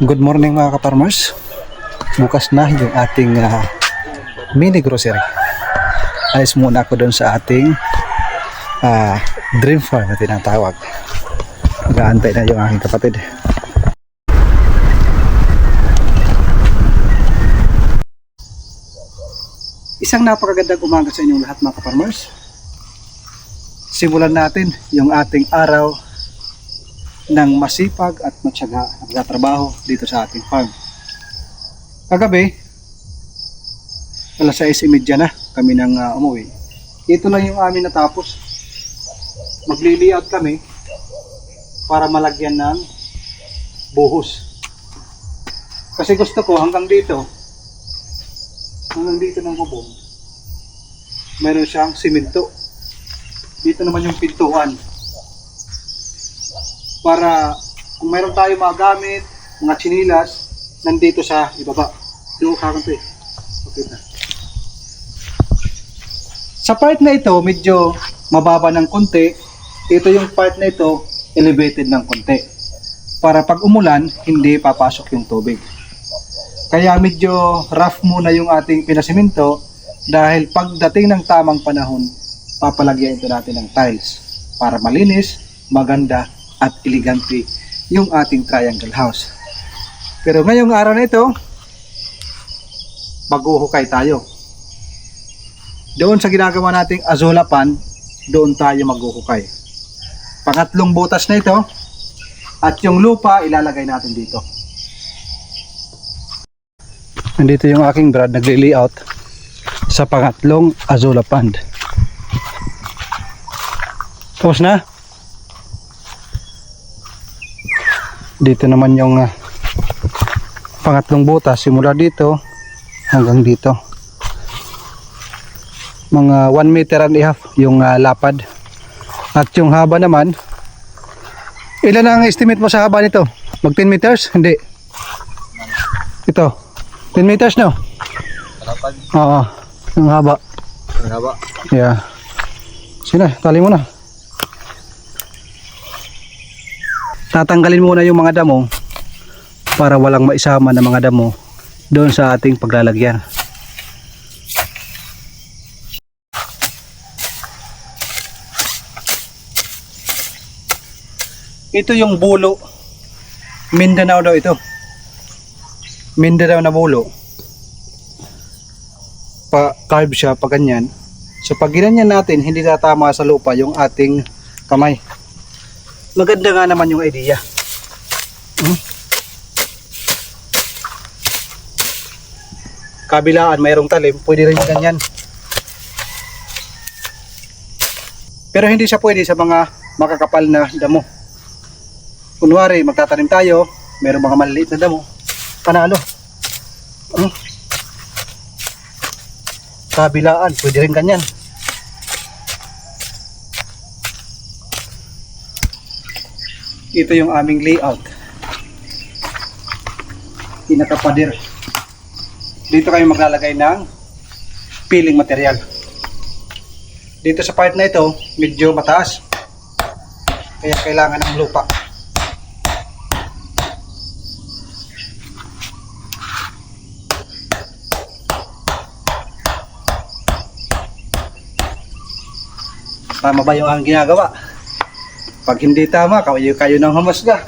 Good morning mga ka-farmers. Bukas na yung ating mini grocery. Alis muna ako doon sa ating dream farm na tinatawag. Nag-aantay na yung aking kapatid. Isang napakagandang umaga sa inyong lahat mga ka-farmers. Simulan natin yung ating araw ng masipag at matyaga na pagtatrabaho dito sa ating farm. Kagabi, alas 6:30 na kami nang umuwi. Ito lang yung amin natapos. Magli-layout kami para malagyan ng buhos. Kasi gusto ko hanggang dito ng bubong, meron siyang simento. Dito naman yung pintuan. Para kung mayroon tayo mga gamit, mga tsinilas, nandito sa ibaba. Yung kakanto eh. Okay na. Sa part na ito, medyo mababa ng konti. Ito yung part na ito, elevated ng konti. Para pag umulan, hindi papasok yung tubig. Kaya medyo rough muna yung ating pinasiminto dahil pagdating ng tamang panahon, papalagyan ito natin ng tiles para malinis, maganda, at elegante yung ating triangle house. Pero ngayong araw na ito, maghuhukay tayo. Doon sa ginagawa nating azola pan, doon tayo maghuhukay. Pangatlong butas na ito, at yung lupa ilalagay natin dito. Nandito yung aking brad nagli-layout sa pangatlong azola pan. Tapos na? Dito naman yung pangatlong butas, simula dito hanggang dito. Mga 1.5 meters yung lapad. At yung haba naman, ilan ang estimate mo sa haba nito? Mag 10 meters? Hindi. Ito, 10 meters no? Harapan. Oo, yung haba. Ang haba. Yeah. Sige na, tali mo na. Tatanggalin muna yung mga damo para walang maisama na mga damo doon sa ating paglalagyan. Ito yung bulo. Mindanao daw ito. Mindanao na bulo. Pa-carve siya pa ganyan. So pag ginanyan natin, hindi tatama sa lupa yung ating kamay. Maganda nga naman yung idea. Kabilaan mayroong talim, pwede rin ganyan. Pero hindi siya pwede sa mga makakapal na damo. Kunwari magtatanim tayo, mayroong mga maliliit na damo, panalo. Kabilaan, pwede rin ganyan. Ito yung aming layout. Pinakapader. Dito kayo maglalagay ng peeling material. Dito sa part na ito, medyo mataas. Kaya kailangan ng lupa. Tama ba yung aking ginagawa? Pag hindi tama, kayo ng humusga.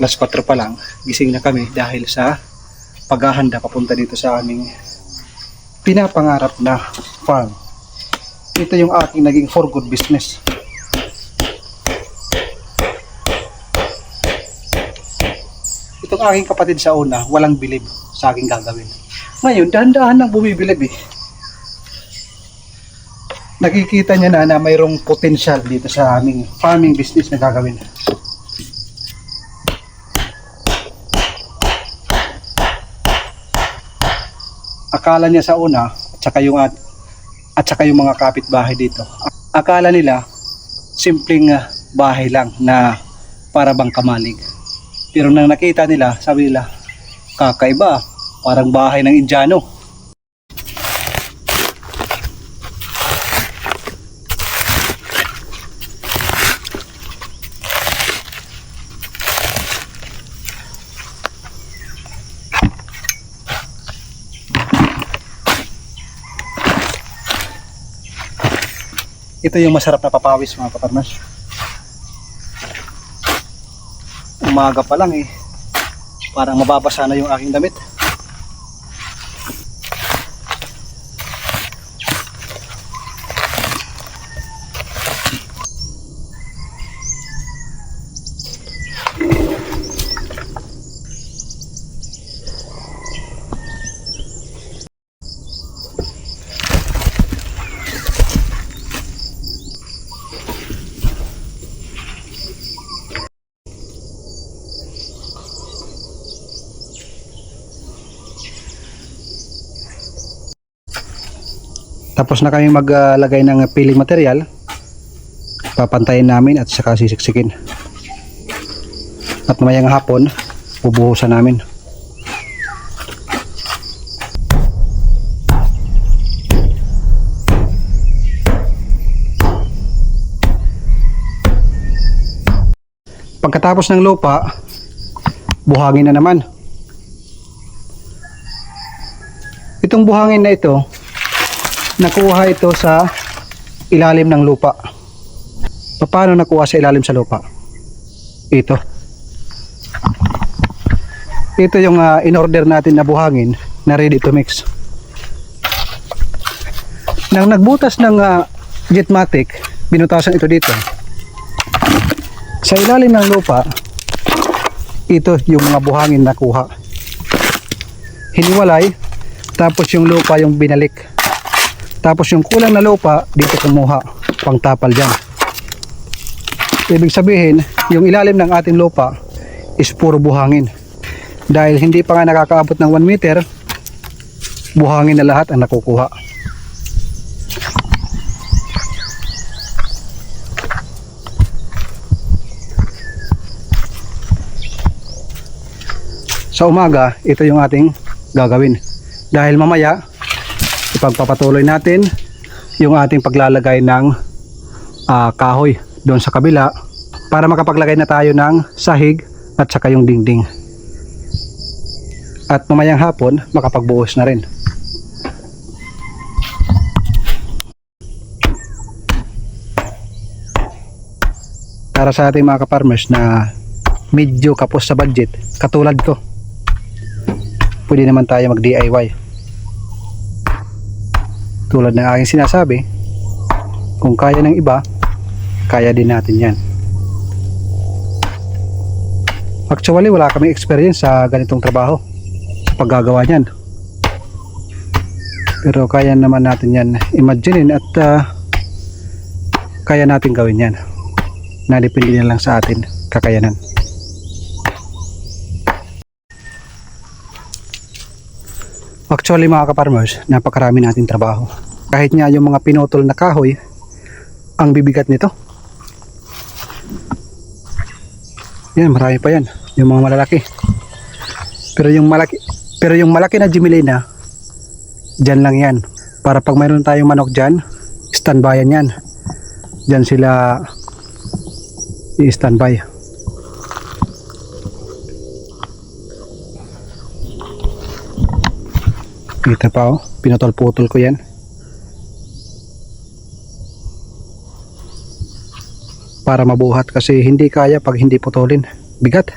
Alas 4 pa lang, gising na kami dahil sa paghahanda papunta dito sa aming pinapangarap na farm. Ito yung aking naging for good business. Itong aking kapatid sa una, walang bilib sa aking gagawin. Ngayon, dahan-dahan nang bumibilib eh. Nakikita niya na mayroong potential dito sa aming farming business na gagawin. Akala niya sa una, at saka yung mga kapitbahay dito, akala nila simpleng bahay lang na para bang kamalig. Pero nang nakita nila, sabi nila, kakaiba, Parang bahay ng Indiano. Ito yung masarap na papawis mga kaparmas. Umaga pa lang parang mababasa na yung aking damit. Tapos na kami maglagay ng peeling material. Papantayin namin at saka sisiksikin. At mamayang hapon, bubuhusan namin. Pagkatapos ng lupa, buhangin na naman. Itong buhangin na ito, nakuha ito sa ilalim ng lupa. Paano nakuha sa ilalim sa lupa? Ito. Ito yung in-order natin na buhangin na ready to mix. Nang nagbutas ng Jetmatic, binutasan ito dito. Sa ilalim ng lupa, ito yung mga buhangin nakuha. Hiniwalay, tapos yung lupa yung binalik. Tapos yung kulang na lupa, dito kumuha, pangtapal dyan. Ibig sabihin, yung ilalim ng ating lupa is puro buhangin. Dahil hindi pa nga nakakaabot ng 1 meter, buhangin na lahat ang nakukuha. Sa umaga, ito yung ating gagawin. Dahil mamaya, ipagpapatuloy natin yung ating paglalagay ng kahoy doon sa kabila para makapaglagay na tayo ng sahig at saka yung dingding. At mamayang hapon makapagbuhos na rin. Para sa ating mga kaparmers na medyo kapos sa budget, katulad ko, pwede naman tayo mag DIY. Tulad ng aking sinasabi, kung kaya ng iba, kaya din natin yan. Actually, wala kami experience sa ganitong trabaho, sa paggagawa niyan. Pero kaya naman natin yan imaginein at kaya natin gawin yan. Nadepende na lang sa atin kakayanan. Actually mga kaparmers, napakarami nating trabaho. Kahit nga yung mga pinutol na kahoy, ang bibigat nito. Yan, marami pa yan. Yung mga malalaki. Pero yung malaki na Jimelina, dyan lang yan. Para pag mayroon tayong manok dyan, standbyan yan. Dyan sila i-standby. Kita pa pinutol-putol ko yan. Para mabuhat kasi hindi kaya pag hindi putulin. Bigat.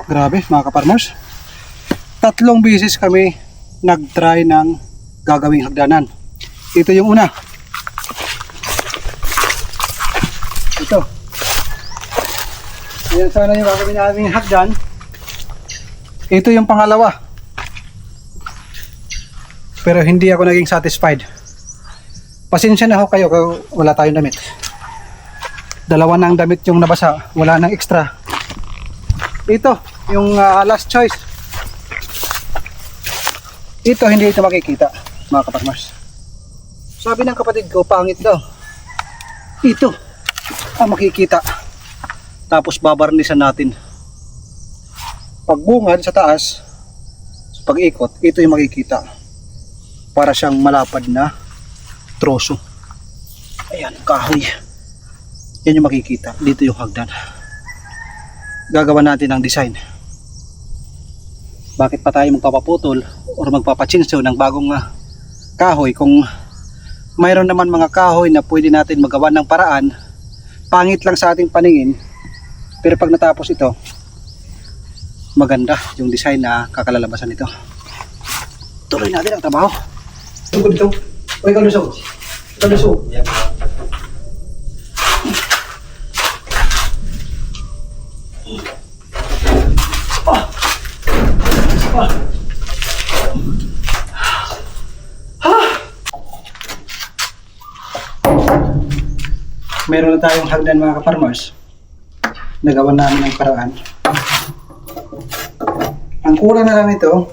Grabe mga kaparmers. 3 beses kami nag-try ng gagawing hagdanan. Ito yung una. Ito. Ayan sana yung gagawin namin hagdan. Ito yung pangalawa. Pero hindi ako naging satisfied. Pasensya na ho kayo kung wala tayong damit. 2 na ang damit yung nabasa. Wala nang extra. Ito, yung last choice. Ito, hindi ito makikita, mga kaparmers. Sabi ng kapatid ko, pangit daw. Ito, ang makikita. Tapos babarnisan natin. Pagbungad sa taas, sa pag-ikot, ito yung makikita. Para siyang malapad na troso. Ayan, kahoy. Yan yung makikita. Dito yung hagdan. Gagawa natin ang design. Bakit pa tayo magpapaputol or magpapachinso ng bagong kahoy kung mayroon naman mga kahoy na pwede natin magawa ng paraan, pangit lang sa ating paningin, pero pag natapos ito, maganda yung design na kakalalabasan nito. Tuloy natin ang trabaho. Tungkol dito. Uy, kalusog. Kalusog. Meron na tayong hagdan mga ka-farmers. Nagawa namin ng paraan. Ang kulang na lang ito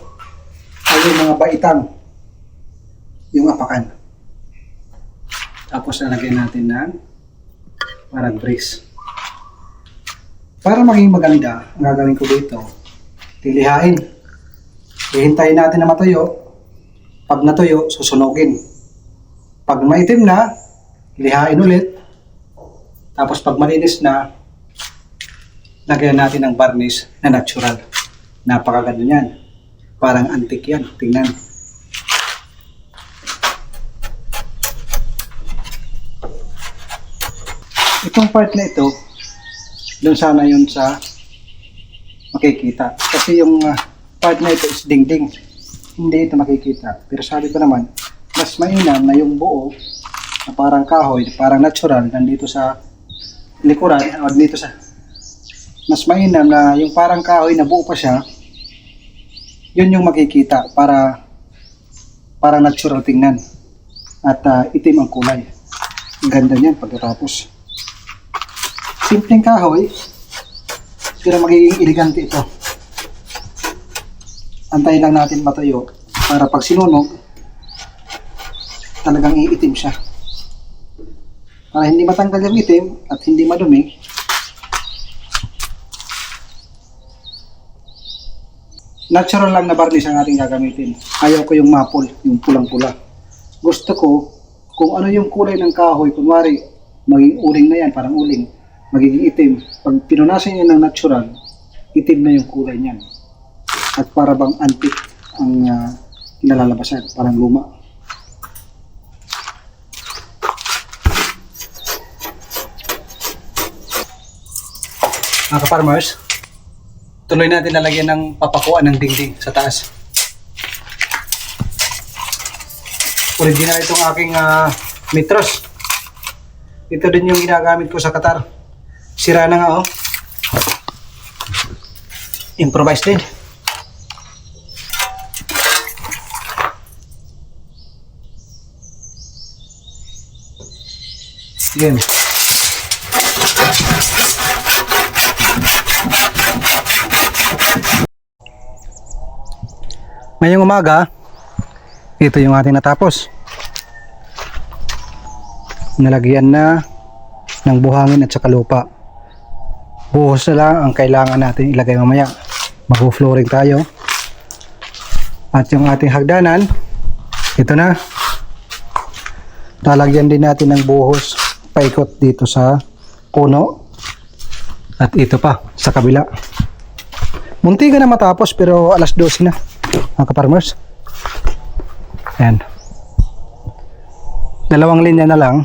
ay yung mga baitang, yung apakan. Tapos lalagyan natin ng parang brace. Para maging maganda, ang gagawin ko dito, tilihain. Hihintayin natin na matuyo. Pag natuyo, susunogin. Pag maitim na, lihain ulit. Tapos pag malinis na, lagyan natin ng varnish na natural. Napakaganda niyan. Parang antique yan. Tingnan. Itong part na ito, doon sana yun sa makikita. Kasi yung part na ito is dingding. Hindi ito makikita. Pero sabi ko naman, mas mainam na yung buo na parang kahoy, parang natural, nandito sa likuran, o dito sa mas mainam na yung parang kahoy na buo pa siya, yun yung makikita para parang natural tingnan at itim ang kulay. Ang ganda niyan pagkatapos. Simpleng kahoy pero magiging elegante ito. Antayin lang natin matuyo para pag sinunog talagang iitim siya. Para hindi matanggal yung itim at hindi madumi, natural lang na varnish ang ating gagamitin. Ayaw ko yung maple, yung pulang-pula. Gusto ko kung ano yung kulay ng kahoy, kunwari maging uling na yan, parang uling, magiging itim. Pag pinunasan niya ng natural, itim na yung kulay niyan. At para bang antique ang kinalalabasan, parang luma. Mga ka-farmers, tuloy natin lalagyan ng papakuan ng dingding sa taas. Original itong aking mitros. Ito din yung ginagamit ko sa Qatar. Sira na nga oh. Improvise din. Yan. Ngayong umaga, ito yung ating natapos. Nalagyan na ng buhangin at saka lupa. Buhos na lang ang kailangan natin ilagay mamaya. Mag-flooring tayo. At yung ating hagdanan, ito na. Lalagyan din natin ng buhos paikot dito sa puno. At ito pa sa kabila. Munti ka na matapos pero alas 12 na. Mga ka-farmers, ayan, 2 linya na lang.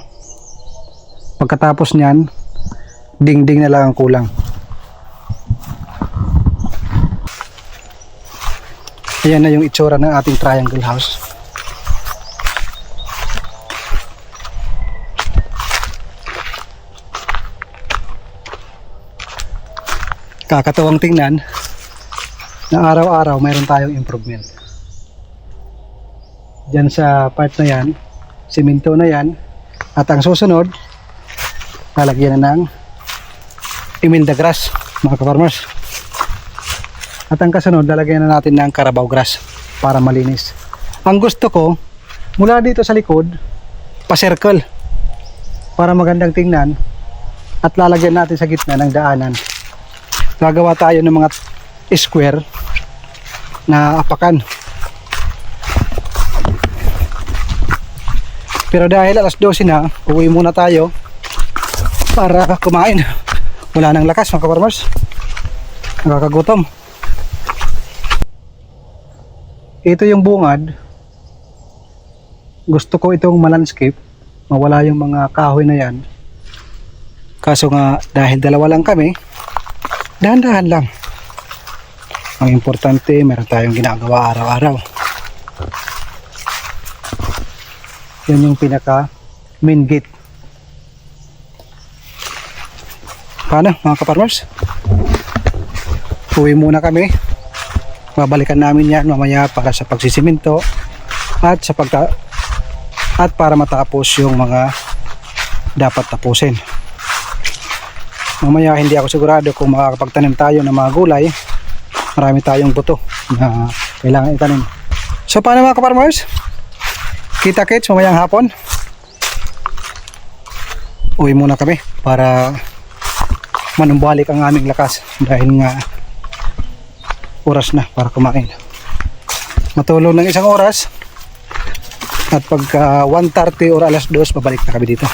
Pagkatapos nyan, dingding na lang ang kulang. Ayan na yung itsura ng ating triangle house. Kakatuwang tingnan na araw-araw mayroon tayong improvement. Diyan sa part na yan, simento na yan, at ang susunod, lalagyan na ng Imelda grass, mga ka-farmers. At ang kasunod, lalagyan na natin ng Carabao grass para malinis. Ang gusto ko, mula dito sa likod, pa-circle, para magandang tingnan, at lalagyan natin sa gitna ng daanan. Gagawa tayo ng mga square na apakan. Pero dahil alas 12 na, uwi muna tayo para kumain. Wala nang lakas mga kaparmers. Nakakagutom. Ito yung bungad. Gusto ko itong malandscape. Mawala yung mga kahoy na yan. Kaso nga dahil dalawa lang kami, dahan-dahan lang. Ang importante, meron tayong ginagawa araw-araw. Yun yung pinaka main gate. Paano mga kaparmers? Uwi muna kami. Babalikan namin yan mamaya para sa pagsisiminto at para matapos yung mga dapat tapusin. Mamaya hindi ako sigurado kung makakapagtanim tayo ng mga gulay. Marami tayong buto na kailangan itanim. So paano mga kaparmers? Kita-kits mamayang hapon. Uwi muna kami para manumbalik ang aming lakas dahil nga oras na para kumain. Matulog ng isang oras at pagka 1:30 or alas 2 babalik na kami dito.